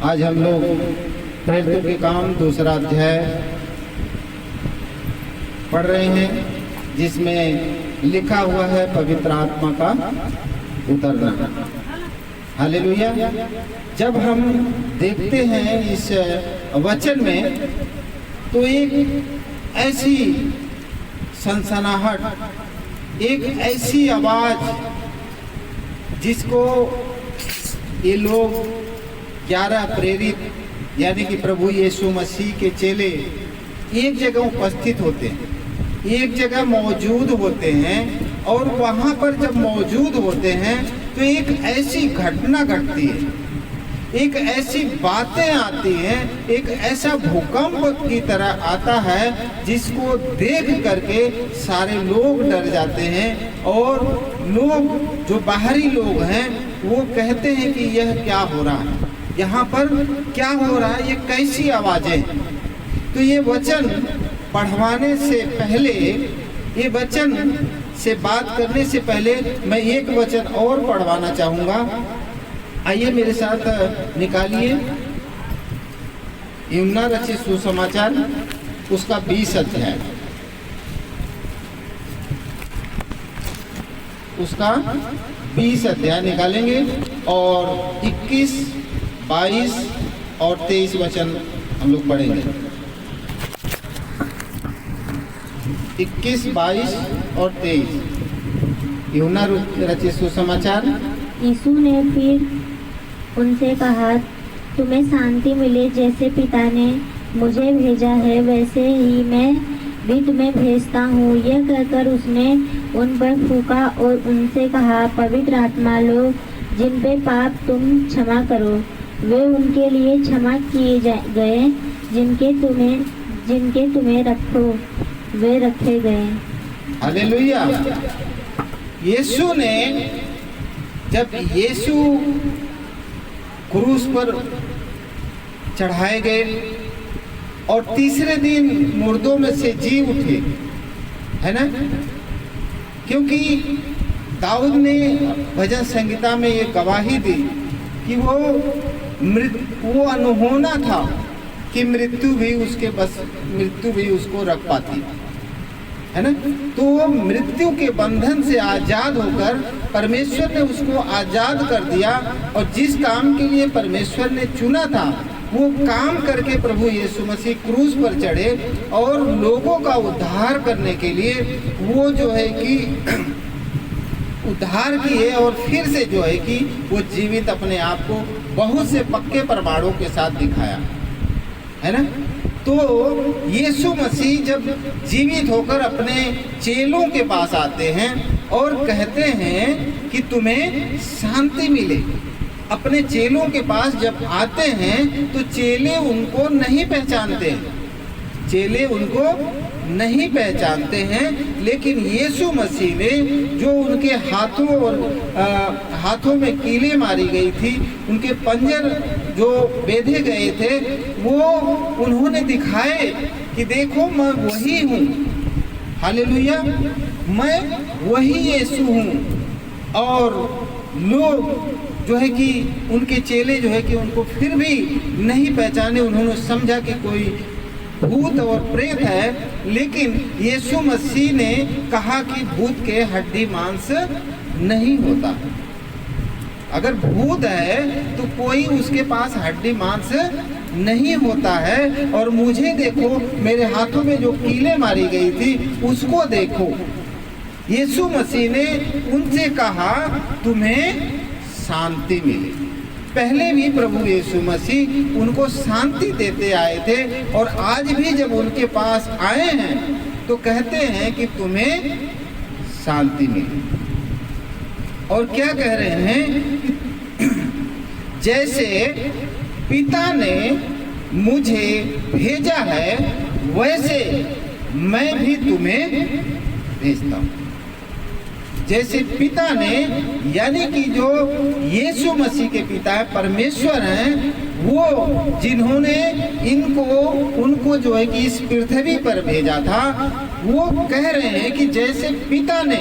आज हम लोग प्रेरितों के काम दूसरा अध्याय पढ़ रहे हैं, जिसमें लिखा हुआ है पवित्र आत्मा का उतरना। हालेलुया। जब हम देखते हैं इस वचन में तो एक ऐसी सनसनाहट, एक ऐसी आवाज जिसको ये लोग 11 प्रेरित यानी कि प्रभु यीशु मसीह के चेले एक जगह उपस्थित होते हैं, एक जगह मौजूद होते हैं, और वहाँ पर जब मौजूद होते हैं तो एक ऐसी घटना घटती है, एक ऐसी बातें आती हैं, एक ऐसा भूकंप की तरह आता है जिसको देख करके सारे लोग डर जाते हैं, और लोग जो बाहरी लोग हैं वो कहते हैं कि यह क्या हो रहा है, यहाँ पर क्या हो रहा है, ये कैसी आवाज़ें। तो ये वचन पढ़वाने से पहले, ये वचन से बात करने से पहले मैं एक वचन और पढ़वाना चाहूँगा। आइए मेरे साथ निकालिए यूहन्ना रचित सुसमाचार, उसका 20 अध्याय, उसका 20 अध्याय निकालेंगे और 21, 22 और 23 वचन हम लोग पढ़ेंगे। 21, 22 और 23 यूहन्ना रचित सुसमाचार। यीशु ने फिर उनसे कहा, तुम्हें शांति मिले। जैसे पिता ने मुझे भेजा है वैसे ही मैं भी तुम्हें भेजता हूँ। यह कहकर उसने उन पर फूंका और उनसे कहा, पवित्र आत्मा लो, जिन पे पाप तुम क्षमा करो वे उनके लिए क्षमा किए गए, जिनके तुम्हें रखो वे रखे गए। हालेलुया। यीशु ने, जब यीशु क्रूस पर चढ़ाए गए और तीसरे दिन मुर्दों में से जी उठे, है ना, क्योंकि दाऊद ने भजन संहिता में ये गवाही दी कि वो अनहोना था कि मृत्यु भी उसको रख पाती, है ना। तो वो मृत्यु के बंधन से आजाद होकर परमेश्वर ने उसको आजाद कर दिया, और जिस काम के लिए परमेश्वर ने चुना था वो काम करके प्रभु यीशु मसीह क्रूस पर चढ़े और लोगों का उद्धार करने के लिए वो जो है कि उद्धार किए, और फिर से जो है कि वो जीवित अपने आप को बहुत से पक्के प्रमाणों के साथ दिखाया, है ना। तो यीशु मसीह जब जीवित होकर अपने चेलों के पास आते हैं और कहते हैं कि तुम्हें शांति मिले, अपने चेलों के पास जब आते हैं तो चेले उनको नहीं पहचानते हैं, लेकिन यीशु मसीह ने जो उनके हाथों में कीलें मारी गई थी, उनके पंजर जो बेधे गए थे, वो उन्होंने दिखाए कि देखो मैं वही हूँ। हालेलुया, मैं वही यीशु हूँ। और लोग जो है कि उनके चेले जो है कि उनको फिर भी नहीं पहचाने, उन्होंने समझा कि कोई भूत और प्रेत है, लेकिन यीशु मसीह ने कहा कि भूत के हड्डी मांस नहीं होता। अगर भूत है तो कोई उसके पास हड्डी मांस नहीं होता है। और मुझे देखो, मेरे हाथों में जो कीलें मारी गई थी उसको देखो। यीशु मसीह ने उनसे कहा, तुम्हें शांति मिले। पहले भी प्रभु यीशु मसीह उनको शांति देते आए थे, और आज भी जब उनके पास आए हैं तो कहते हैं कि तुम्हें शांति मिले। और क्या कह रहे हैं? जैसे पिता ने मुझे भेजा है वैसे मैं भी तुम्हें भेजता हूँ। जैसे पिता ने, यानी कि जो यीशु मसीह के पिता है, परमेश्वर हैं, वो जिन्होंने उनको जो है कि इस पृथ्वी पर भेजा था, वो कह रहे हैं कि जैसे पिता ने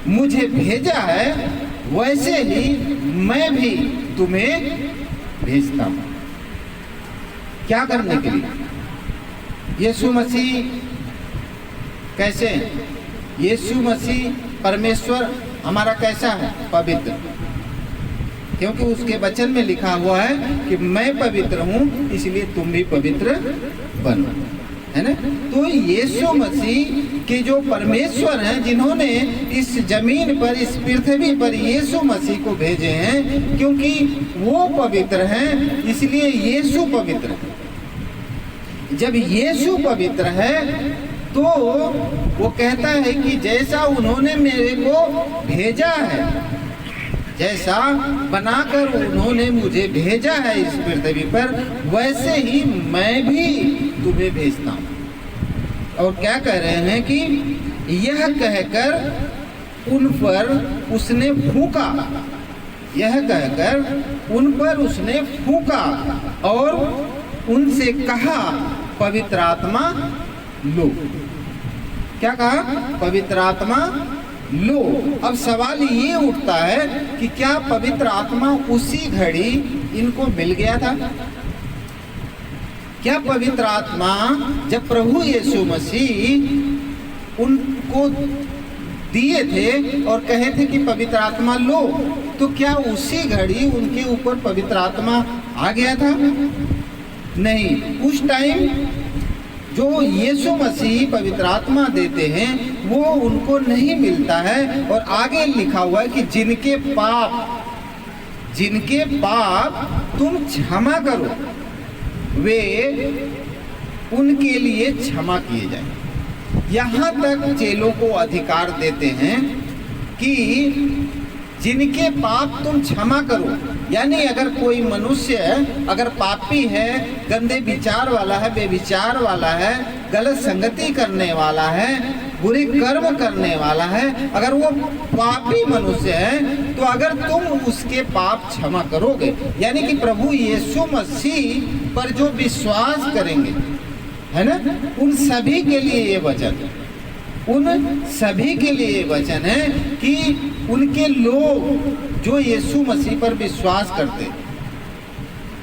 मुझे भेजा है वैसे ही मैं भी तुम्हें भेजता हूँ। क्या करने के लिए? यीशु मसीह कैसे हैं? यीशु मसीह परमेश्वर हमारा कैसा है? पवित्र। क्योंकि उसके वचन में लिखा हुआ है कि मैं पवित्र हूँ इसलिए तुम भी पवित्र बनो, है ना। तो यीशु मसीह के जो परमेश्वर हैं, जिन्होंने इस जमीन पर, इस पृथ्वी पर यीशु मसीह को भेजे हैं, क्योंकि वो पवित्र हैं इसलिए यीशु पवित्र है। जब यीशु पवित्र है तो वो कहता है कि जैसा उन्होंने मेरे को भेजा है, जैसा बनाकर उन्होंने मुझे भेजा है इस पृथ्वी पर, वैसे ही मैं भी तुम्हें भेजता हूँ। और क्या कह रहे हैं कि यह कहकर उन पर उसने फूंका, यह कहकर उन पर उसने फूंका और उनसे कहा पवित्र आत्मा लो। क्या कहा? पवित्र आत्मा लो। अब सवाल ये उठता है कि क्या पवित्र आत्मा उसी घड़ी इनको मिल गया था? क्या पवित्र आत्मा जब प्रभु यीशु मसीह उनको दिए थे और कहे थे कि पवित्र आत्मा लो, तो क्या उसी घड़ी उनके ऊपर पवित्र आत्मा आ गया था? नहीं। उस टाइम जो यीशु मसीह पवित्र आत्मा देते हैं वो उनको नहीं मिलता है। और आगे लिखा हुआ है कि जिनके पाप तुम क्षमा करो वे उनके लिए क्षमा किए जाए। यहाँ तक चेलों को अधिकार देते हैं कि जिनके पाप तुम क्षमा करो, यानी अगर कोई मनुष्य अगर पापी है, गंदे विचार वाला है, बेविचार वाला है, गलत संगति करने वाला है, बुरे कर्म करने वाला है, अगर वो पापी मनुष्य है तो अगर तुम उसके पाप क्षमा करोगे, यानी कि प्रभु यीशु मसीह पर जो विश्वास करेंगे, है ना, उन सभी के लिए ये वचन है, उन सभी के लिए वचन है कि उनके लोग जो यीशु मसीह पर विश्वास करते,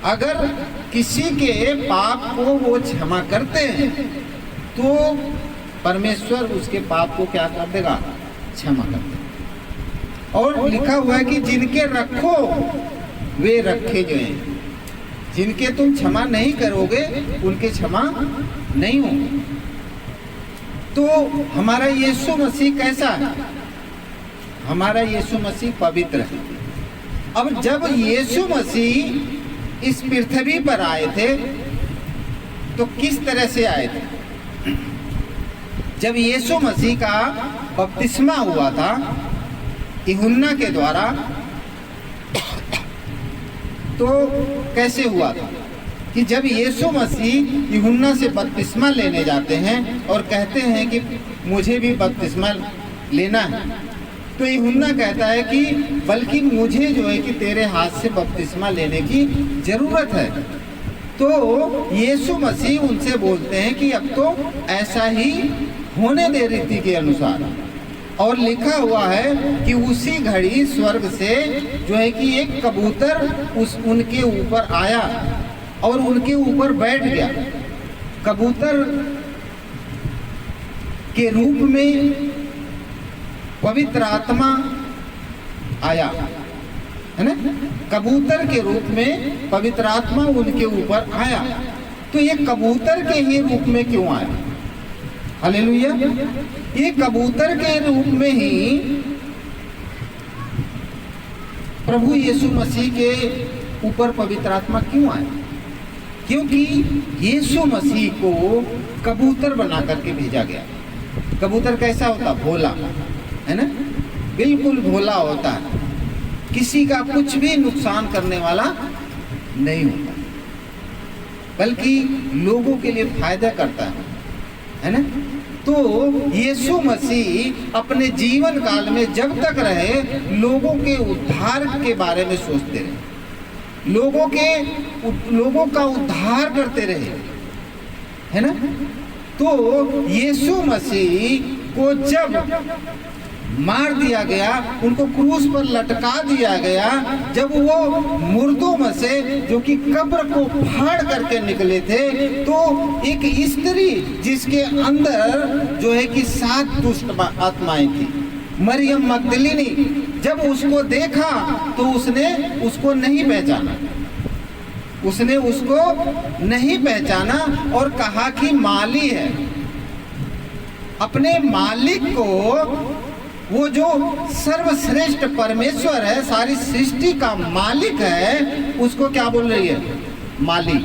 अगर किसी के पाप को वो क्षमा करते हैं तो परमेश्वर उसके पाप को क्या कर देगा? क्षमा कर देगा। और लिखा हुआ है कि जिनके रखो वे रखे गए, जिनके तुम क्षमा नहीं करोगे उनके क्षमा नहीं होंगे। तो हमारा यीशु मसीह कैसा है? हमारा यीशु मसीह पवित्र है। अब जब यीशु मसीह इस पृथ्वी पर आए थे तो किस तरह से आए थे? जब यीशु मसीह का बपतिस्मा हुआ था यूहन्ना के द्वारा, तो कैसे हुआ था कि जब यीशु मसीह यूहन्ना से बपतिस्मा लेने जाते हैं और कहते हैं कि मुझे भी बपतिस्मा लेना है, तो यूहन्ना कहता है कि बल्कि मुझे जो है कि तेरे हाथ से बपतिस्मा लेने की ज़रूरत है। तो यीशु मसीह उनसे बोलते हैं कि अब तो ऐसा ही होने दे रीति के अनुसार। और लिखा हुआ है कि उसी घड़ी स्वर्ग से जो है कि एक कबूतर उनके ऊपर आया और उनके ऊपर बैठ गया। कबूतर के रूप में पवित्र आत्मा आया, है ना, कबूतर के रूप में पवित्र आत्मा उनके ऊपर आया। तो ये कबूतर के ही रूप में क्यों आया? हालेलुया। ये कबूतर के रूप में ही प्रभु यीशु मसीह के ऊपर पवित्र आत्मा क्यों आया? क्योंकि यीशु मसीह को कबूतर बना करके भेजा गया। कबूतर कैसा होता? भोला, है ना, बिल्कुल भोला होता है, किसी का कुछ भी नुकसान करने वाला नहीं होता, बल्कि लोगों के लिए फायदा करता है ना। तो यीशु मसीह अपने जीवन काल में जब तक रहे लोगों के उद्धार के बारे में सोचते रहे, लोगों का उद्धार करते रहे, है ना। तो यीशु मसीह को जब मार दिया गया, उनको क्रूस पर लटका दिया गया, जब वो मुर्दों में से जो कि कब्र को फाड़ करके निकले थे, तो एक स्त्री जिसके अंदर जो है कि 7 दुष्ट आत्माएं थी, मरियम मगदलिनी, जब उसको देखा तो उसने उसको नहीं पहचाना, उसने उसको नहीं पहचाना और कहा कि माली है। अपने मालिक को, वो जो सर्वश्रेष्ठ परमेश्वर है, सारी सृष्टि का मालिक है, उसको क्या बोल रही है? माली,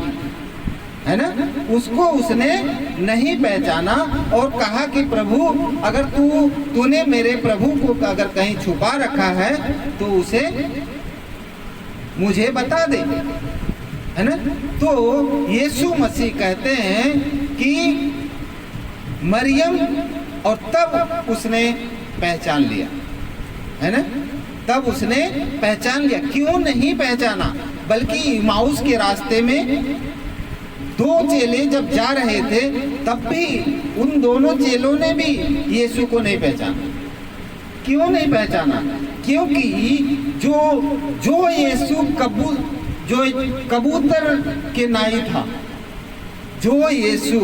है ना? उसको उसने नहीं पहचाना और कहा कि प्रभु, अगर तूने मेरे प्रभु को अगर कहीं छुपा रखा है तो उसे मुझे बता दे, है ना? तो यीशु मसीह कहते हैं कि मरियम, और तब उसने पहचान लिया, है ना? तब उसने पहचान लिया। क्यों नहीं पहचाना? बल्कि इमाउस के रास्ते में 2 चेले जब जा रहे थे, तब भी उन दोनों चेलों ने भी यीशु को नहीं पहचाना। क्यों नहीं पहचाना? क्योंकि जो यीशु कबूतर के नाई था, जो यीशु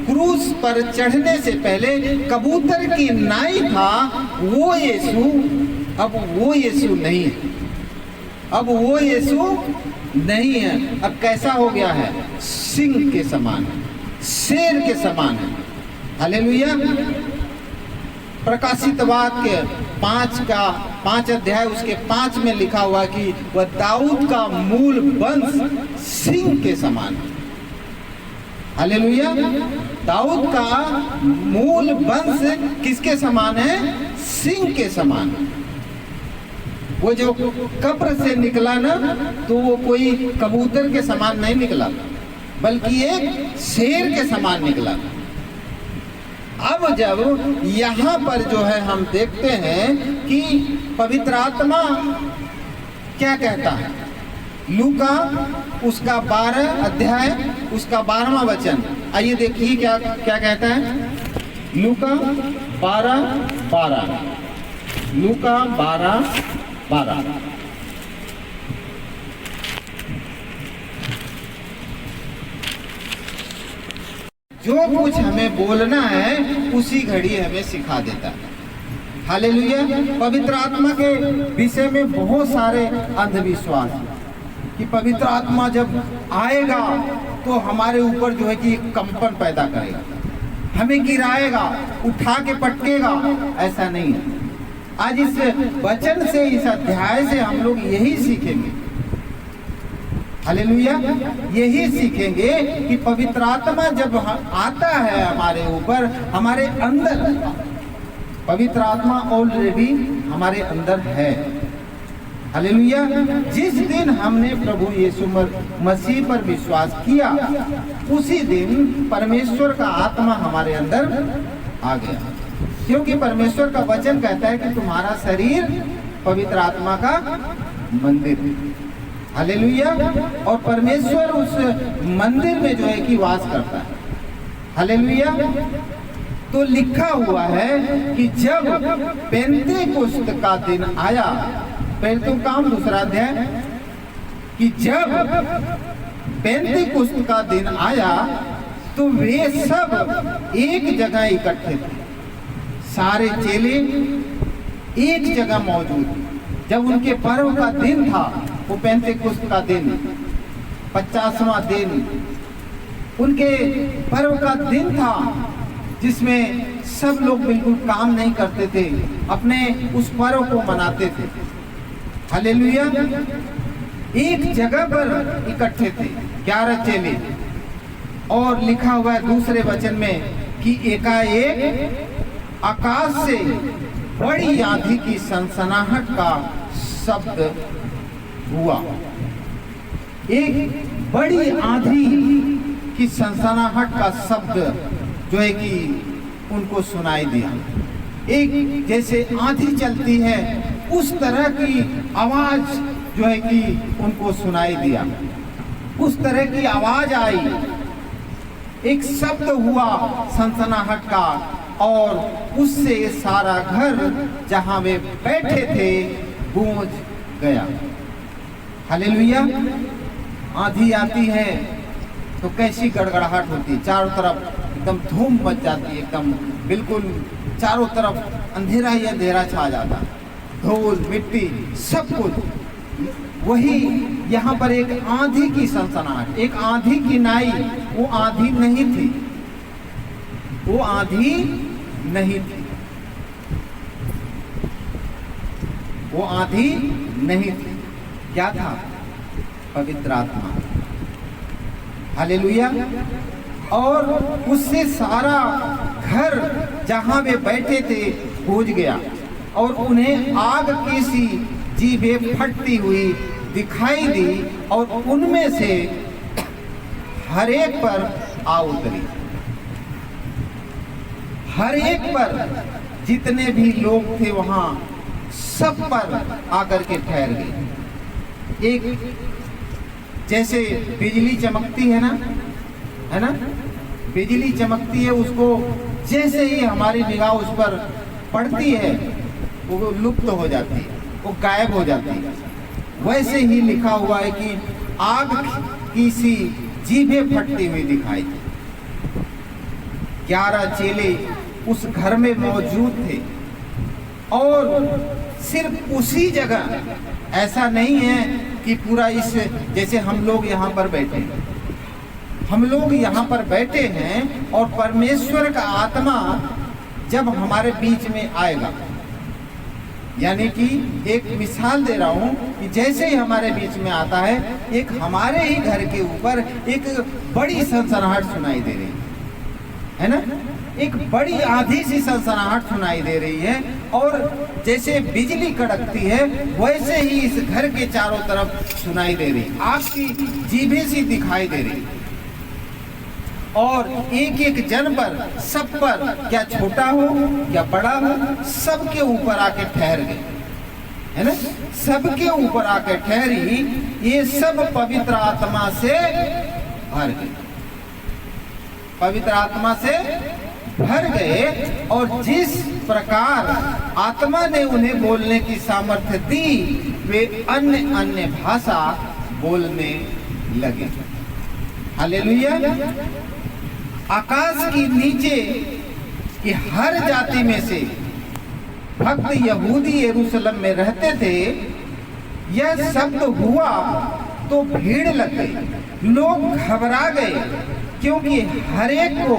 क्रूस पर चढ़ने से पहले कबूतर की नाई था, वो यीशु अब वो यीशु नहीं है। अब वो यीशु नहीं है। अब कैसा हो गया है? सिंह के समान है, शेर के समान है। हालेलुया। प्रकाशितवाद के 5 अध्याय उसके 5 में लिखा हुआ कि वह दाऊद का मूल वंश सिंह के समान है। हालेलुया। दाऊद का मूल वंश किसके समान है? सिंह के समान। वो जो कब्र से निकला ना, तो वो कोई कबूतर के समान नहीं निकला, बल्कि एक शेर के समान निकला। अब जब यहाँ पर जो है हम देखते हैं कि पवित्र आत्मा क्या कहता है, लूका उसका 12 अध्याय उसका 12वां वचन, आइए देखिए क्या कहता है। लूका 12:12, लूका 12:12। जो कुछ हमें बोलना है उसी घड़ी हमें सिखा देता है। हालेलुया। पवित्र आत्मा के विषय में बहुत सारे अंधविश्वास हैं कि पवित्र आत्मा जब आएगा तो हमारे ऊपर जो है कि कंपन पैदा करेगा, हमें गिराएगा, उठा के पटकेगा। ऐसा नहीं है। आज इस वचन से, इस अध्याय से हम लोग यही सीखेंगे। हालेलुया। यही सीखेंगे कि पवित्र आत्मा जब आता है हमारे ऊपर, हमारे अंदर पवित्र आत्मा ऑलरेडी हमारे अंदर है। हालेलुया। जिस दिन हमने प्रभु यीशु मसीह पर विश्वास किया, उसी दिन परमेश्वर का आत्मा हमारे अंदर आ गया, क्योंकि परमेश्वर का वचन कहता है कि तुम्हारा शरीर पवित्र आत्मा का मंदिर है। हालेलुया। और परमेश्वर उस मंदिर में जो है कि वास करता है। हालेलुया। तो लिखा हुआ है कि जब पेंतेकोस्त का दिन आया, पेंतुकाम 2 अध्याय, कि जब पेंतेकोस्त का दिन आया तो वे सब एक जगह इकट्ठे थे। सारे चेले एक जगह मौजूद। जब उनके पर्व का दिन था, वो पेंतेकोस्त का दिन, 50वां दिन, उनके पर्व का दिन था, जिसमें सब लोग बिल्कुल काम नहीं करते थे, अपने उस पर्व को मनाते थे। हालेलुया। एक जगह पर इकट्ठे थे 11 चेले, और लिखा हुआ है दूसरे वचन में कि एकाएक आकाश से बड़ी आंधी की सनसनाहट का शब्द हुआ। एक बड़ी आंधी की सनसनाहट का शब्द जो है कि उनको सुनाई दिया। एक जैसे आंधी चलती है उस तरह की आवाज जो है कि उनको सुनाई दिया। उस तरह की आवाज आई, एक शब्द हुआ सनसनाहट का और उससे सारा घर जहां वे बैठे थे गूंज गया। हालेलुया। आंधी आती है तो कैसी गड़गड़ाहट होती है, चारों तरफ एकदम धूम मच जाती है, एकदम बिल्कुल चारों तरफ अंधेरा ही अंधेरा छा जाता, धूल मिट्टी सब कुछ। वही यहाँ पर एक आंधी की सनसनाहट, एक आंधी की नाई। वो आंधी नहीं थी, वो आंधी नहीं थी, वो आंधी नहीं थी। क्या था? पवित्र आत्मा। हालेलुया। और उससे सारा घर जहां वे बैठे थे गूंज गया और उन्हें आग की सी जीभें फटती हुई दिखाई दी और उनमें से हर एक पर आ उतरी। हर एक पर, जितने भी लोग थे वहां सब पर आकर के ठहर गए। एक जैसे बिजली चमकती है ना, बिजली चमकती है, उसको जैसे ही हमारी निगाह उस पर पड़ती है वो लुप्त हो जाती है, वो गायब हो जाती है। वैसे ही लिखा हुआ है कि आग की सी जीभें फटती हुई दिखाई दी। 11 चेले उस घर में मौजूद थे और सिर्फ उसी जगह, ऐसा नहीं है कि पूरा इस, जैसे हम लोग यहाँ पर बैठे हैं, हम लोग यहाँ पर बैठे हैं और परमेश्वर का आत्मा जब हमारे बीच में आएगा, यानी कि एक मिसाल दे रहा हूँ कि जैसे ही हमारे बीच में आता है, एक हमारे ही घर के ऊपर एक बड़ी सनसनाहट सुनाई दे रही है ना, एक बड़ी आंधी सी सनसनाहट सुनाई दे रही है और जैसे बिजली कड़कती है वैसे ही इस घर के चारों तरफ सुनाई दे रही, आग की जीभें सी दिखाई दे रही और एक एक जन पर, सब पर, क्या छोटा हो या बड़ा हो, सबके ऊपर आके ठहर गई, है ना, सबके ऊपर आके ठहरी। ये सब पवित्र आत्मा से भर गए, पवित्र आत्मा से भर गए और जिस प्रकार आत्मा ने उन्हें बोलने की सामर्थ्य दी, वे अन्य अन्य भाषा बोलने लगे। हालेलुया। आकाश की नीचे की हर जाति में से भक्त यहूदी यरूशलेम में रहते थे। यह शब्द हुआ तो भीड़ लग गई, लोग घबरा गए, क्योंकि हर एक को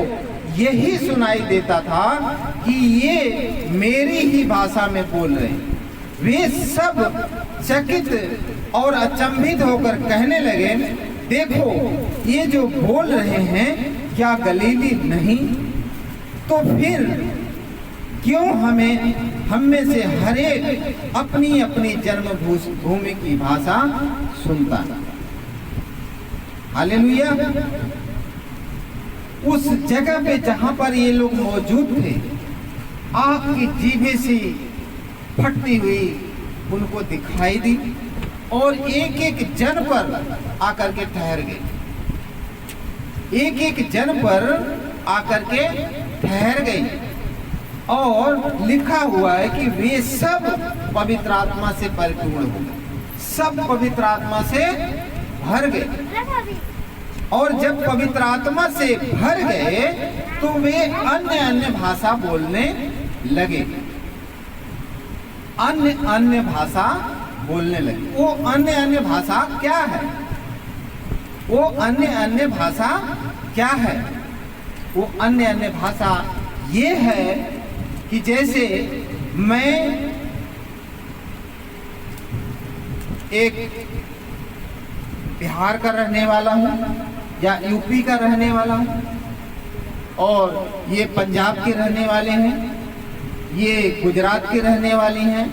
यही सुनाई देता था कि ये मेरी ही भाषा में बोल रहे हैं। वे सब चकित और अचंभित होकर कहने लगे, देखो ये जो बोल रहे हैं क्या गलीली नहीं? तो फिर क्यों हम में से हर एक अपनी अपनी जन्मभूमि की भाषा सुनता है? हालेलुया। उस जगह पे जहां पर ये लोग मौजूद थे, आग की जीभें सी फटती हुई उनको दिखाई दी और एक एक जन पर आकर के ठहर गए, एक एक जन पर आकर के ठहर गए। और लिखा हुआ है कि वे सब पवित्र आत्मा से परिपूर्ण हो गए, सब पवित्र आत्मा से भर गए। और जब पवित्र आत्मा से भर गए तो वे अन्य अन्य भाषा बोलने लगे, अन्य अन्य भाषा बोलने लगे। वो अन्य अन्य भाषा क्या है? वो अन्य अन्य भाषा क्या है? वो अन्य अन्य भाषा ये है कि जैसे मैं एक बिहार का रहने वाला हूँ या यूपी का रहने वाला हूँ और ये पंजाब के रहने वाले हैं, ये गुजरात के रहने वाली हैं,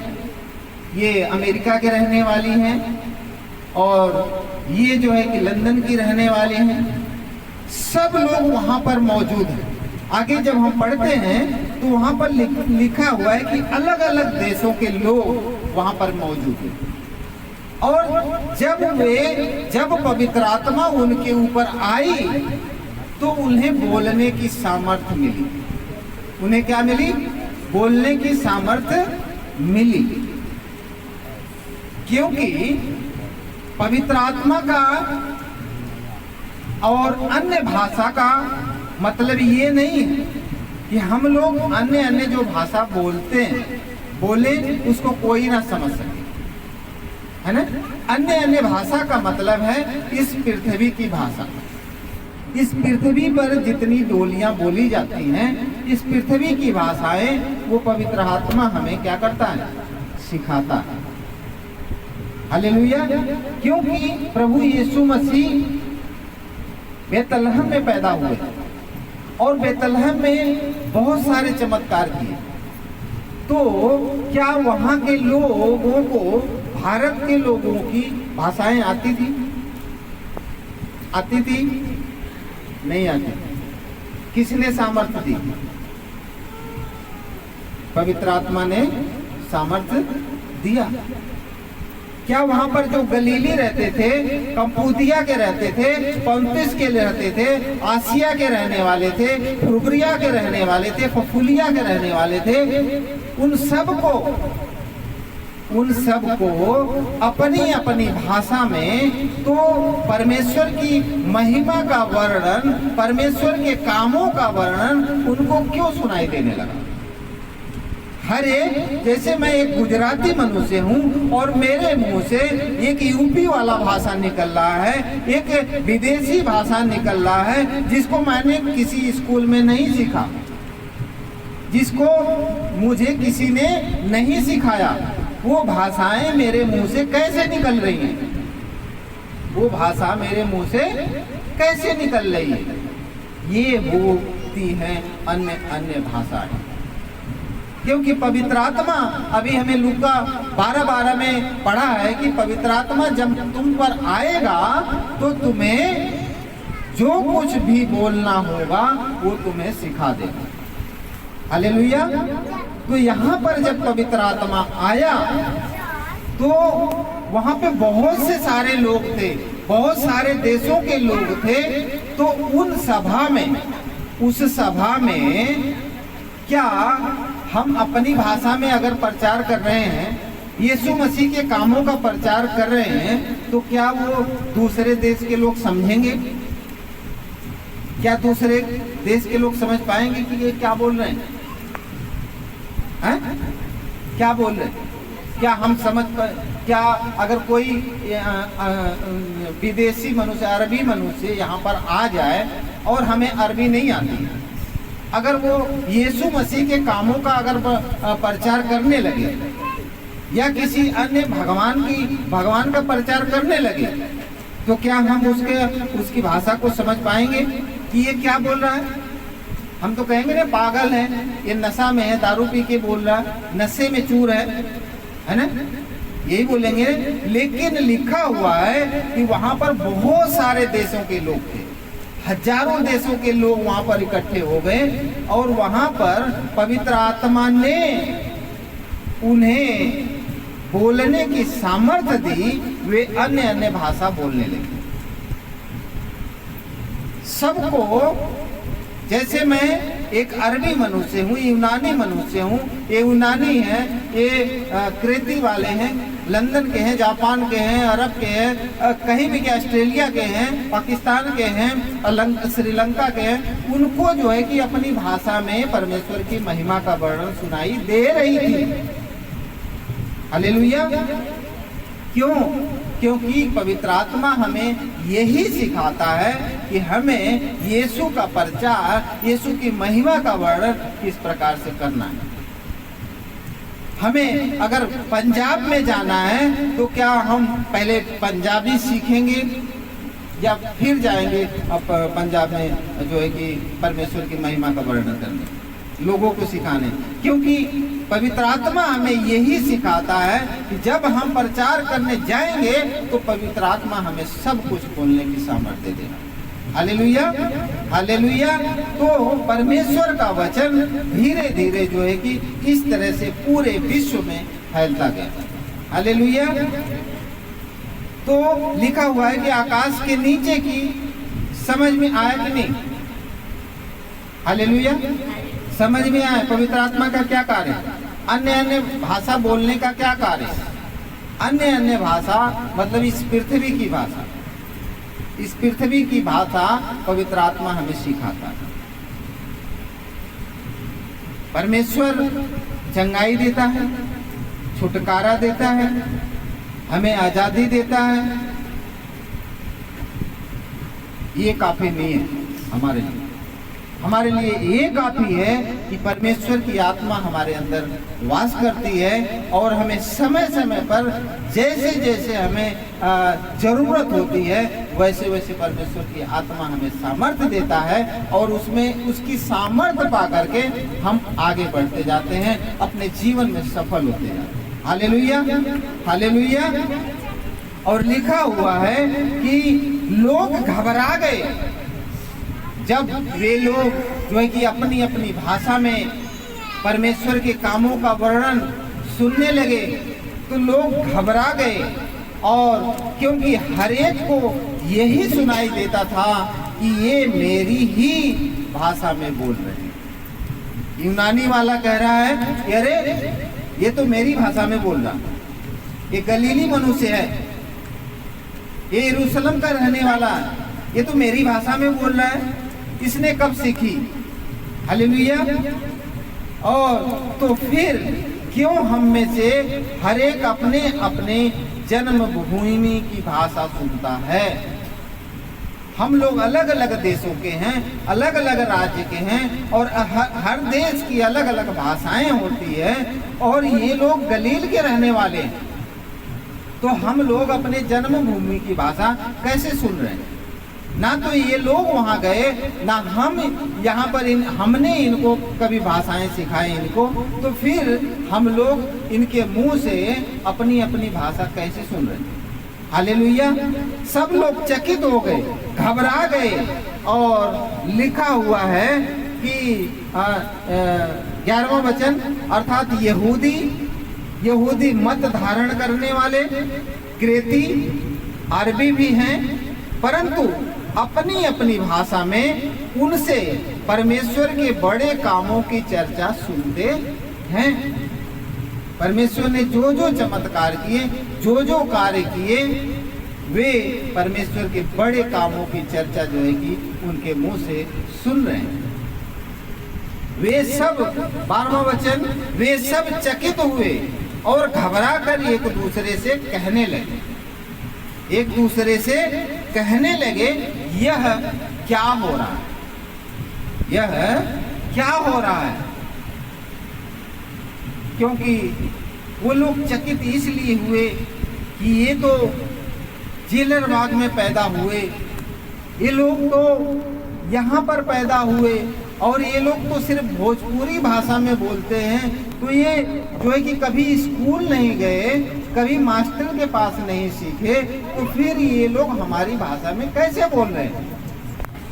ये अमेरिका के रहने वाली हैं और ये जो है कि लंदन की रहने वाली हैं। सब लोग वहाँ पर मौजूद हैं। आगे जब हम पढ़ते हैं तो वहाँ पर लिखा हुआ है कि अलग अलग देशों के लोग वहाँ पर मौजूद हैं। और जब पवित्र आत्मा उनके ऊपर आई तो उन्हें बोलने की सामर्थ्य मिली। उन्हें क्या मिली? बोलने की सामर्थ्य मिली। क्योंकि पवित्र आत्मा का और अन्य भाषा का मतलब ये नहीं है कि हम लोग अन्य अन्य जो भाषा बोलते हैं बोले उसको कोई ना समझ सके, है ना। अन्य अन्य भाषा का मतलब है इस पृथ्वी की भाषा। इस पृथ्वी पर जितनी डोलियां बोली जाती हैं, इस पृथ्वी की भाषाएं वो पवित्र आत्मा हमें क्या करता है? सिखाता है। हालेलुया। क्योंकि प्रभु यीशु मसीह बेतलहम में पैदा हुए और बेतलहम में बहुत सारे चमत्कार किए। तो क्या वहां के लोगों को भारत के लोगों की भाषाएं आती थी? आती थी? नहीं आती। किसने सामर्थ्य दी? पवित्र आत्मा ने सामर्थ्य दिया। क्या वहां पर जो गलीली रहते थे, कंपूदिया के रहते थे, पंतुस के रहते थे, आसिया के रहने वाले थे, फ्रुगिया के रहने वाले थे, पफुलिया के रहने वाले थे, उन सबको अपनी अपनी भाषा में तो परमेश्वर की महिमा का वर्णन, परमेश्वर के कामों का वर्णन उनको क्यों सुनाई देने लगा? हर एक, जैसे मैं एक गुजराती मनुष्य हूँ और मेरे मुंह से एक यूपी वाला भाषा निकल रहा है, एक विदेशी भाषा निकल रहा है जिसको मैंने किसी स्कूल में नहीं सीखा, जिसको मुझे किसी ने नहीं सिखाया, वो भाषाएं मेरे मुंह से कैसे निकल रही हैं? वो भाषा मेरे मुंह से कैसे निकल रही है? ये होती हैं अन्य अन्य भाषाएं। क्योंकि पवित्र आत्मा, अभी हमें लूका 12:12 में पढ़ा है कि पवित्र आत्मा जब तुम पर आएगा तो तुम्हें जो कुछ भी बोलना होगा वो तुम्हें सिखा देगा। हालेलुया। तो यहाँ पर जब पवित्र आत्मा आया तो वहाँ पे बहुत से सारे लोग थे, बहुत सारे देशों के लोग थे। तो उस सभा में क्या हम अपनी भाषा में अगर प्रचार कर रहे हैं, यीशु मसीह के कामों का प्रचार कर रहे हैं, तो क्या वो दूसरे देश के लोग समझेंगे? क्या दूसरे देश के लोग समझ पाएंगे कि ये क्या बोल रहे हैं? क्या बोल रहे हैं? क्या हम क्या अगर कोई विदेशी मनुष्य, अरबी मनुष्य यहाँ पर आ जाए और हमें अरबी नहीं आती है, अगर वो यीशु मसीह के कामों का अगर प्रचार करने लगे या किसी अन्य भगवान का प्रचार करने लगे, तो क्या हम उसकी भाषा को समझ पाएंगे कि ये क्या बोल रहा है? हम तो कहेंगे ना पागल है, ये नशा में है, दारू पी के बोल रहा है, नशे में चूर है ना, यही बोलेंगे। लेकिन लिखा हुआ है कि वहां पर बहुत सारे देशों के लोग थे, हजारों देशों के लोग वहां पर इकट्ठे हो गए और वहां पर पवित्र आत्मा ने उन्हें बोलने की सामर्थ्य दी। वे अन्य अन्य भाषा बोलने लगे। सबको, जैसे मैं एक अरबी मनुष्य हूँ, यूनानी मनुष्य हूँ, ये यूनानी है, ये क्रेती वाले हैं, लंदन के हैं, जापान के हैं, अरब के हैं, कहीं भी के, ऑस्ट्रेलिया के हैं, पाकिस्तान के हैं, श्रीलंका के हैं, उनको जो है कि अपनी भाषा में परमेश्वर की महिमा का वर्णन सुनाई दे रही थी। हालेलुया। क्यों? क्योंकि पवित्र आत्मा हमें यही सिखाता है कि हमें यीशु का प्रचार, यीशु की महिमा का वर्णन किस प्रकार से करना है। हमें अगर पंजाब में जाना है तो क्या हम पहले पंजाबी सीखेंगे या फिर जाएंगे अब पंजाब में जो है कि परमेश्वर की महिमा का वर्णन करने, लोगों को सिखाने? क्योंकि पवित्र आत्मा हमें यही सिखाता है कि जब हम प्रचार करने जाएंगे तो पवित्र आत्मा हमें सब कुछ बोलने की सामर्थ्य देगा। Hallelujah, hallelujah. तो परमेश्वर का वचन धीरे धीरे जो है कि इस तरह से पूरे विश्व में फैलता गया। हालेलुया। तो लिखा हुआ है कि आकाश के नीचे की समझ में आया कि नहीं? हालेलुया। समझ में आए पवित्र आत्मा का क्या कार्य है? अन्य अन्य भाषा बोलने का क्या कार्य है? अन्य अन्य भाषा मतलब इस पृथ्वी की भाषा, इस पृथ्वी की भाषा पवित्र आत्मा हमें सिखाता है। परमेश्वर चंगाई देता है, छुटकारा देता है, हमें आजादी देता है। ये काफी नहीं है हमारे लिए। हमारे लिए ये काफी है कि परमेश्वर की आत्मा हमारे अंदर वास करती है और हमें समय समय पर जैसे जैसे हमें जरूरत होती है वैसे वैसे परमेश्वर की आत्मा हमें सामर्थ्य देता है और उसमें उसकी सामर्थ्य पा करके हम आगे बढ़ते जाते हैं, अपने जीवन में सफल होते जाते हैं। Hallelujah, hallelujah. और लिखा हुआ है कि लोग घबरा गए जब वे लोग जो है कि अपनी अपनी भाषा में परमेश्वर के कामों का वर्णन सुनने लगे, तो लोग घबरा गए। और क्योंकि हर एक को यही सुनाई देता था कि ये मेरी ही भाषा में बोल रहे हैं। यूनानी वाला कह रहा है कि अरे ये तो मेरी भाषा में बोल रहा, ये गलीली मनुष्य है, ये यरूशलेम का रहने वाला है, ये तो मेरी भाषा में बोल रहा है, इसने कब सीखी? हालेलुया। और तो फिर क्यों हम में से हर एक अपने अपने जन्मभूमि की भाषा सुनता है? हम लोग अलग अलग देशों के हैं, अलग अलग राज्य के हैं और हर देश की अलग अलग भाषाएं होती है और ये लोग गलील के रहने वाले हैं, तो हम लोग अपने जन्मभूमि की भाषा कैसे सुन रहे हैं? ना तो ये लोग वहाँ गए, ना हम यहाँ पर हमने इनको कभी भाषाएं सिखाई इनको, तो फिर हम लोग इनके मुंह से अपनी अपनी भाषा कैसे सुन रहे हैं? हालेलुया। सब लोग चकित हो गए, घबरा गए। और लिखा हुआ है कि 11वां वचन, अर्थात यहूदी मत धारण करने वाले क्रेती अरबी भी हैं, परंतु अपनी अपनी भाषा में उनसे परमेश्वर के बड़े कामों की चर्चा सुनते हैं। परमेश्वर ने जो जो चमत्कार किए, जो जो कार्य किए, वे परमेश्वर के बड़े कामों की चर्चा जो है कि उनके मुंह से सुन रहे हैं। वे सब 12वां वचन, वे सब चकित हुए और घबरा कर एक दूसरे से कहने लगे, एक दूसरे से कहने लगे, यह क्या हो रहा है? यह क्या हो रहा है? क्योंकि वो लोग चकित इसलिए हुए कि ये तो जेलर बाग में पैदा हुए, ये लोग तो यहाँ पर पैदा हुए और ये लोग तो सिर्फ भोजपुरी भाषा में बोलते हैं, तो ये जो है कि कभी स्कूल नहीं गए, कभी मास्टर के पास नहीं सीखे, तो फिर ये लोग हमारी भाषा में कैसे बोल रहे हैं?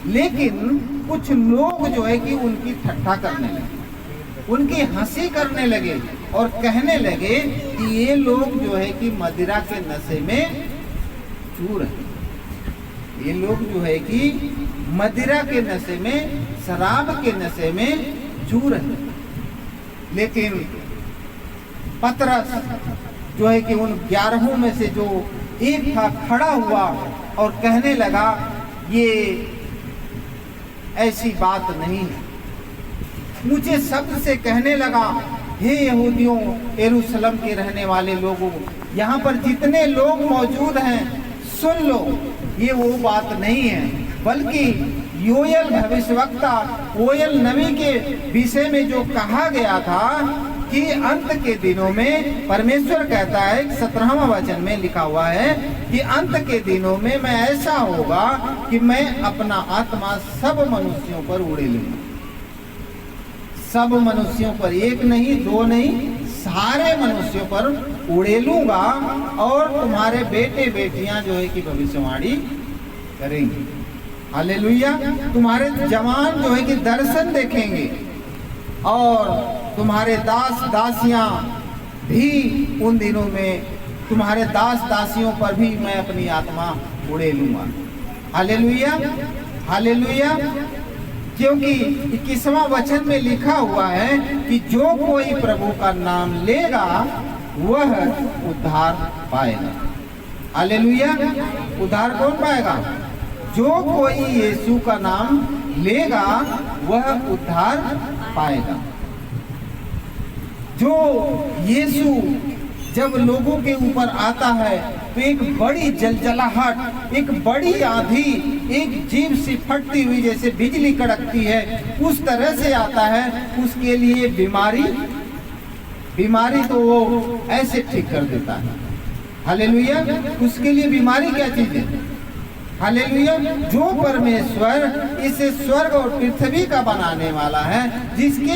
लेकिन कुछ लोग जो है कि उनकी ठट्ठा करने लगे, उनकी हंसी करने लगे और कहने लगे कि ये लोग जो है कि मदिरा के नशे में चूर है। ये लोग जो है कि मदिरा के नशे में, शराब के नशे में चूर है। लेकिन पतरस जो है कि उन 11 में से जो एक था, खड़ा हुआ और कहने लगा, ये ऐसी बात नहीं है। मुझे शब्द से कहने लगा, हे यहूदियों, यरूशलेम के रहने वाले लोगों, यहाँ पर जितने लोग मौजूद हैं, सुन लो, ये वो बात नहीं है, बल्कि योएल भविष्यवक्ता, योएल नबी के विषय में जो कहा गया था कि अंत के दिनों में, परमेश्वर कहता है 17वां वचन में लिखा हुआ है कि अंत के दिनों में मैं ऐसा होगा कि मैं अपना आत्मा सब मनुष्यों पर उड़े लूंगा। सब मनुष्यों पर, एक नहीं, दो नहीं, सारे मनुष्यों पर उड़ेलूंगा और तुम्हारे बेटे बेटियां जो है कि भविष्यवाणी करेंगे। हालेलुया। तुम्हारे जवान जो है कि दर्शन देखेंगे और तुम्हारे दास दासियां भी उन दिनों में, तुम्हारे दास दासियों पर भी मैं अपनी आत्मा उड़ेलूंगा। Hallelujah, hallelujah. क्योंकि 21वां वचन में लिखा हुआ है कि जो कोई प्रभु का नाम लेगा वह उद्धार पाएगा। हालेलुया। उद्धार कौन पाएगा? जो कोई यीशु का नाम लेगा वह उद्धार पाएगा। जो यीशु जब लोगों के ऊपर आता है तो एक बड़ी जलजलाहट, एक बड़ी आंधी, एक जीभ सी फटती हुई जैसे बिजली कड़कती है, उस तरह से आता है। उसके लिए बीमारी तो वो ऐसे ठीक कर देता है। हालेलुया। उसके लिए बीमारी क्या चीज है? हालेलुया। जो परमेश्वर इस स्वर्ग और पृथ्वी का बनाने वाला है, जिसके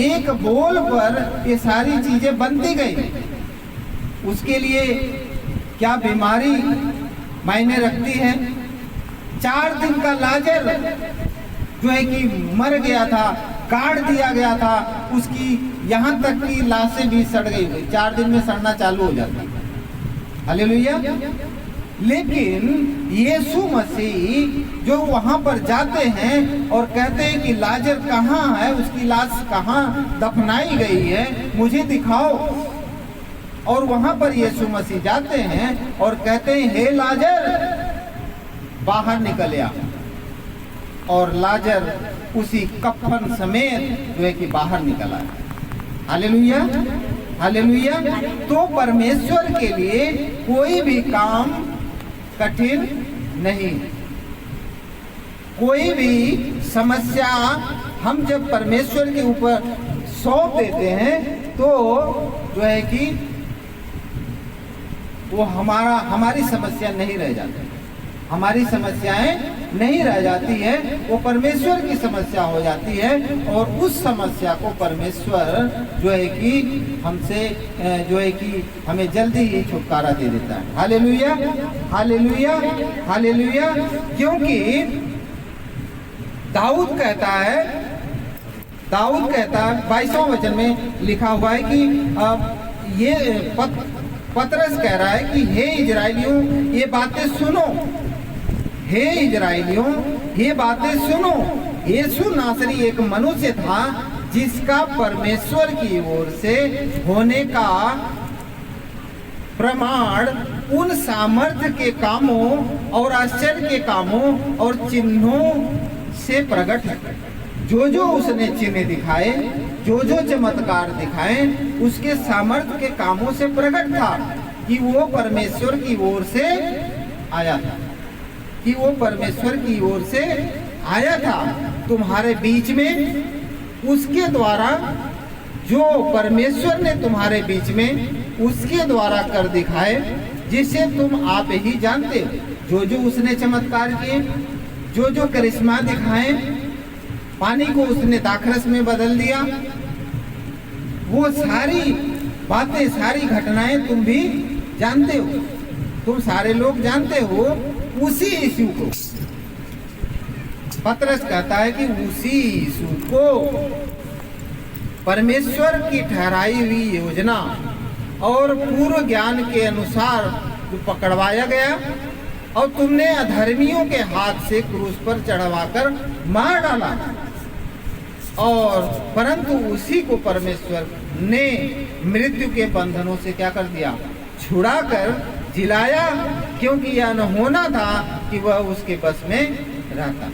एक बोल पर ये सारी चीजें बनती गई, उसके लिए क्या बीमारी मायने रखती है? 4 दिन का लाजर जो है कि मर गया था, काट दिया गया था, उसकी यहाँ तक की लाशें भी सड़ गई हुई, 4 दिन में सड़ना चालू हो जाता है। हालेलुया। लेकिन यीशु मसीह जो वहां पर जाते हैं और कहते हैं कि लाजर कहाँ है, उसकी लाश कहाँ दफनाई गई है, मुझे दिखाओ। और वहां पर यीशु मसीह जाते हैं और कहते हैं, हे लाजर बाहर निकल आ। और लाजर उसी कफन समेत जो है कि बाहर निकल आया। हालेलुया। हालेलुया। तो परमेश्वर के लिए कोई भी काम कठिन नहीं। कोई भी समस्या हम जब परमेश्वर के ऊपर सौंप देते हैं तो जो है कि वो हमारी समस्या नहीं रह जाती, हमारी समस्याएं नहीं रह जाती है, वो परमेश्वर की समस्या हो जाती है। और उस समस्या को परमेश्वर जो है कि हमसे जो है कि हमें जल्दी ही छुटकारा दे देता है। हालेलुया। हालेलुया। हालेलुया। क्योंकि दाऊद कहता है 22वां वचन में लिखा हुआ है कि ये पतरस कह रहा है कि हे इजराइलियों ये बातें सुनो, हे इजराइलियों ये बातें सुनो। यीशु नासरी एक मनुष्य था जिसका परमेश्वर की ओर से होने का प्रमाण उन सामर्थ्य के कामों और आश्चर्य के कामों और चिन्हों से प्रकट है। जो उसने चिन्ह दिखाए, जो चमत्कार दिखाए, उसके सामर्थ्य के कामों से प्रकट था कि वो परमेश्वर की ओर से आया था, कि वो परमेश्वर की ओर से आया था तुम्हारे बीच में। उसके द्वारा जो परमेश्वर ने तुम्हारे बीच में उसके द्वारा कर दिखाए, जिसे तुम आप ही जानते हो। जो उसने चमत्कार किए, जो करिश्मा दिखाए, पानी को उसने दाखरस में बदल दिया, वो सारी बातें, सारी घटनाएं तुम भी जानते हो, तुम सारे लोग जानते हो। उसी यीशु को पतरस कहता है कि उसी यीशु को परमेश्वर की ठहराई हुई योजना और पूर्व ज्ञान के अनुसार जो पकड़वाया गया और तुमने अधर्मियों के हाथ से क्रूस पर चढ़वाकर मार डाला, और परंतु उसी को परमेश्वर ने मृत्यु के बंधनों से क्या कर दिया? छुड़ाकर जिलाया, क्योंकि यह न होना था कि वह उसके बस में रहता।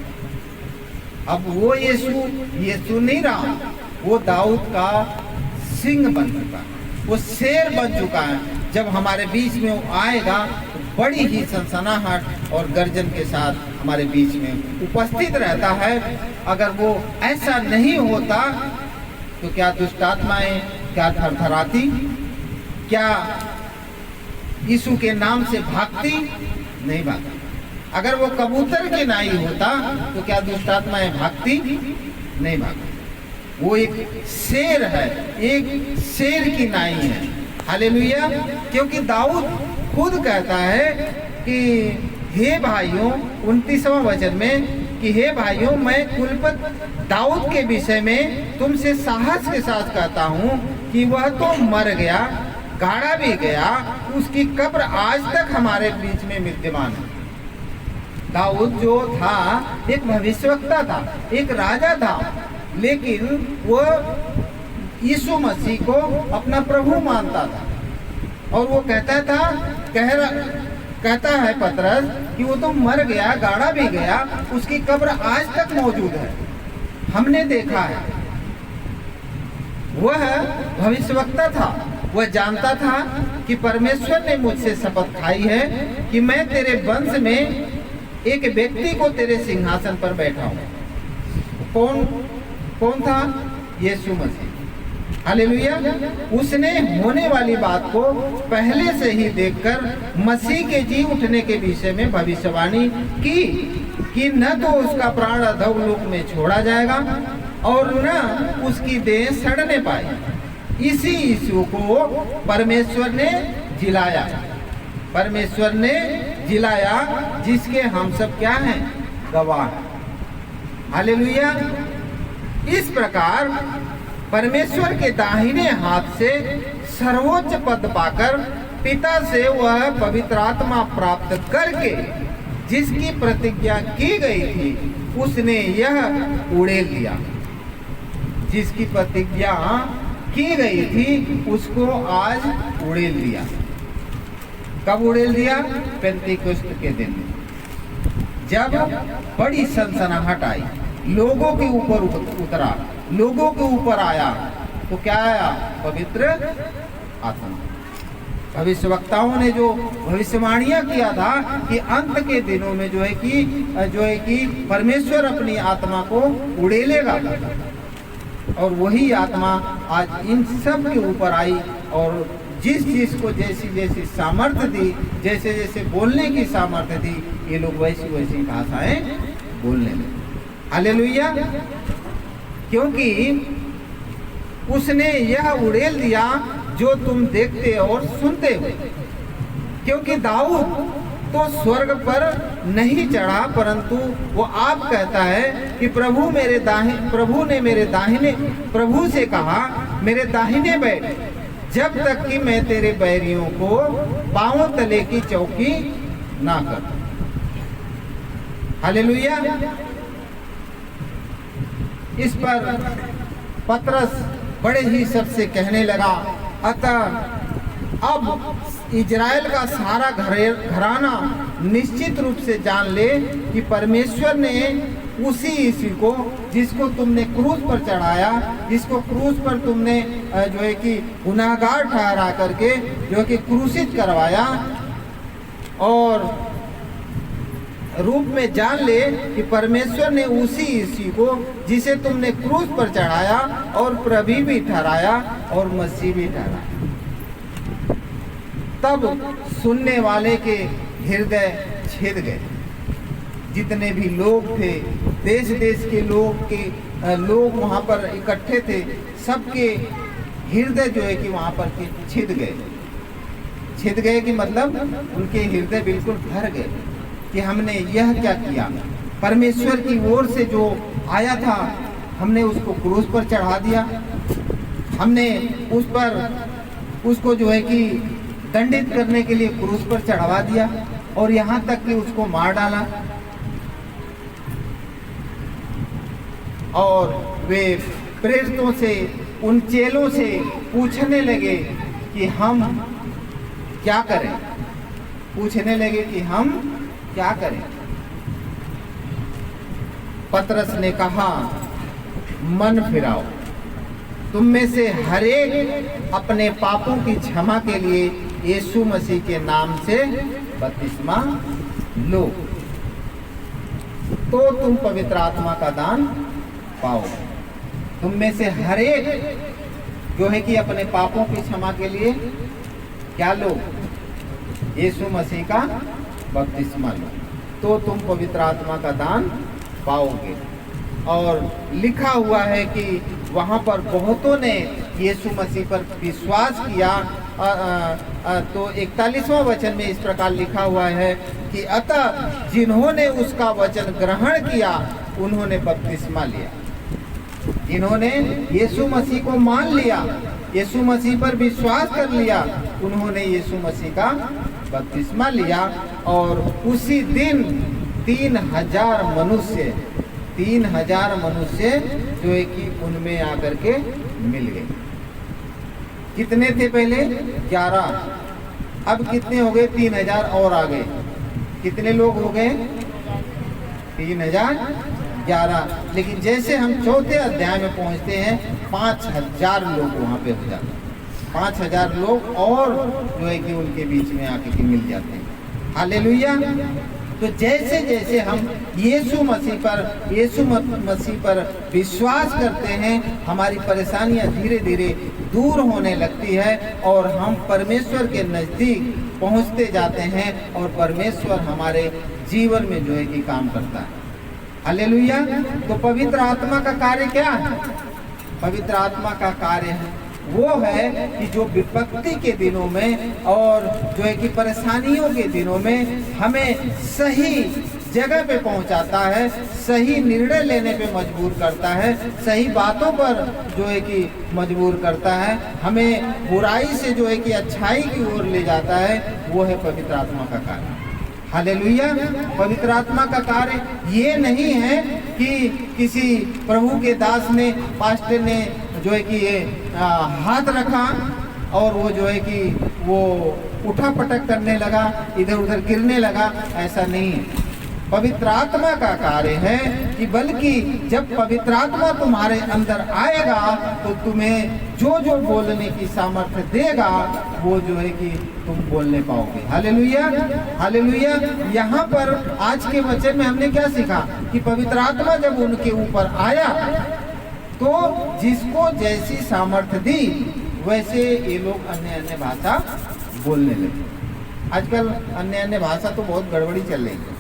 अब वो यीशु नहीं रहा, वो दाऊद का सिंह बन चुका, वो शेर बन चुका है। जब हमारे बीच में वो आएगा तो बड़ी ही सनसनाहट और गर्जन के साथ हमारे बीच में उपस्थित रहता है। अगर वो ऐसा नहीं होता तो क्या दुष्ट आत्माएं क्या थरथराती, क्या यीशु के नाम से भागती? नहीं भागती। अगर वो कबूतर के नाई होता तो क्या दुष्ट आत्माएं भागती? नहीं भागती। वो एक शेर है, एक शेर की नाई है। हालेलुया। क्योंकि दाऊद खुद कहता है कि हे भाइयों, 29वां वचन में, कि हे भाइयों मैं कुलपति दाऊद के विषय में तुमसे साहस के साथ कहता हूँ कि वह तो मर गया, गाड़ा भी गया, उसकी कब्र आज तक हमारे बीच में विद्यमान है। दाऊद जो था एक भविष्यवक्ता था, एक राजा था, लेकिन वो यीशु मसीह को अपना प्रभु मानता था। और वो कहता है पतरस कि वो तो मर गया, गाड़ा भी गया, उसकी कब्र आज तक मौजूद है, हमने देखा है। वह भविष्यवक्ता था, वह जानता था कि परमेश्वर ने मुझसे शपथ खाई है कि मैं तेरे वंश में एक व्यक्ति को तेरे सिंहासन पर बैठाऊं। कौन था? यीशु मसीह। हालेलुया। उसने होने वाली बात को पहले से ही देखकर मसीह के जी उठने के विषय में भविष्यवाणी की कि न तो उसका प्राण अधोलोक में छोड़ा जाएगा और न उसकी देह सड़ने पाए। इसी यीशु को परमेश्वर ने जिलाया, जिसके हम सब क्या हैं? गवाह। हालेलुया। इस प्रकार परमेश्वर के दाहिने हाथ से सर्वोच्च पद पाकर पिता से वह पवित्र आत्मा प्राप्त करके जिसकी प्रतिज्ञा की गई थी, उसने यह उड़ेल दिया। जिसकी प्रतिज्ञा की गई थी उसको आज उड़ेल दिया। कब उड़ेल दिया? पेंतीकोस्त के दिन, जब बड़ी सनसनाहट आई, लोगों के ऊपर उतरा, लोगों के ऊपर आया। तो क्या आया? पवित्र आत्मा। भविष्यवक्ताओं ने जो भविष्यवाणियां किया था कि अंत के दिनों में जो है कि परमेश्वर अपनी आत्मा को उड़ेलेगा, और वही आत्मा आज इन सब के ऊपर आई और जिस को जैसी सामर्थ्य दी, जैसे बोलने की सामर्थ्य थी, ये लोग वैसी भाषाएं बोलने लगे। हालेलुया। क्योंकि उसने यह उड़ेल दिया जो तुम देखते और सुनते हो। क्योंकि दाऊद तो स्वर्ग पर नहीं चढ़ा, परंतु वो आप कहता है कि प्रभु से कहा, मेरे दाहिने बैठ, जब तक कि मैं तेरे बैरियों को पांव तले की चौकी ना कर। हालेलुया। इस पर पतरस बड़े ही सबसे कहने लगा, अतः अब इजराइल का सारा घराना निश्चित रूप से जान ले कि परमेश्वर ने उसी यीशु को, जिसको तुमने क्रूस पर चढ़ाया, जिसको क्रूस पर तुमने जो है कि गुनाहगार ठहरा करके जो है कि क्रूसित करवाया, और रूप में जान ले कि परमेश्वर ने उसी यीशु को, जिसे तुमने क्रूस पर चढ़ाया और प्रभु भी ठहराया और मसीह भी ठहराया। तब सुनने वाले के हृदय छेद गए। जितने भी लोग थे, देश देश के लोग वहाँ पर इकट्ठे थे, सबके हृदय जो है कि वहाँ पर छिद गए कि मतलब उनके हृदय बिल्कुल भर गए कि हमने यह क्या किया। परमेश्वर की ओर से जो आया था, हमने उसको क्रूस पर चढ़ा दिया, हमने उसको जो है कि दंडित करने के लिए क्रूस पर चढ़वा दिया, और यहाँ तक कि उसको मार डाला। और वे प्रेरितों से, उन चेलों से पूछने लगे कि हम क्या करें। क्या करें? पतरस ने कहा, मन फिराओ, तुम में से हर एक अपने पापों की क्षमा के लिए यीशु मसीह के नाम से बपतिस्मा लो, तो तुम पवित्र आत्मा का दान पाओ। तुम में से हर एक जो है कि अपने पापों की क्षमा के लिए क्या लो? यीशु मसीह का बपतिस्मा लो, तो तुम पवित्र आत्मा का दान पाओगे। और लिखा हुआ है कि वहाँ पर बहुतों ने यीशु मसीह पर विश्वास किया। तो 41वां वचन में इस प्रकार लिखा हुआ है कि अतः जिन्होंने उसका वचन ग्रहण किया उन्होंने बपतिस्मा लिया। जिन्होंने यीशु मसीह को मान लिया, यीशु मसीह पर विश्वास कर लिया, उन्होंने यीशु मसीह का बपतिस्मा लिया। और उसी दिन 3,000 मनुष्य 3,000 मनुष्य जो है कि उनमें आकर के मिल गए। कितने थे पहले? 11। अब कितने हो गए? 3,000 और आ गए। कितने लोग हो गए? 3,011। लेकिन जैसे हम चौथे अध्याय में पहुंचते हैं 5,000 लोग वहां पे हो जाते हैं। 5,000 लोग और जो है कि उनके बीच में आके के मिल जाते हैं। हालेलुया। तो जैसे जैसे हम यीशु मसीह पर विश्वास करते हैं, हमारी परेशानियां धीरे धीरे दूर होने लगती है और हम परमेश्वर के नज़दीक पहुंचते जाते हैं और परमेश्वर हमारे जीवन में जो है कि काम करता है। हालेलुया। तो पवित्र आत्मा का कार्य क्या है? पवित्र आत्मा का कार्य है वो है कि जो विपत्ति के दिनों में और जो है कि परेशानियों के दिनों में हमें सही जगह पे पहुंचाता है, सही निर्णय लेने पे मजबूर करता है, सही बातों पर जो है कि मजबूर करता है, हमें बुराई से जो है कि अच्छाई की ओर ले जाता है। वो है पवित्र आत्मा का कार्य। हालेलुया। पवित्र आत्मा का कार्य ये नहीं है कि किसी प्रभु के दास ने, पास्टर ने जो है कि ये हाथ रखा और वो जो है कि वो उठा पटक करने लगा, इधर उधर गिरने लगा। ऐसा नहीं है। पवित्र आत्मा का कार्य है कि बल्कि जब पवित्र आत्मा तुम्हारे अंदर आएगा तो तुम्हें जो जो बोलने की सामर्थ्य देगा वो जो है कि तुम बोलने पाओगे। हालेलुया। हालेलुया। यहाँ पर आज के वचन में हमने क्या सीखा कि पवित्र आत्मा जब उनके ऊपर आया तो जिसको जैसी सामर्थ्य दी वैसे ये लोग अन्य अन्य भाषा बोलने लगे। आजकल अन्य अन्य भाषा तो बहुत गड़बड़ी चल रही है।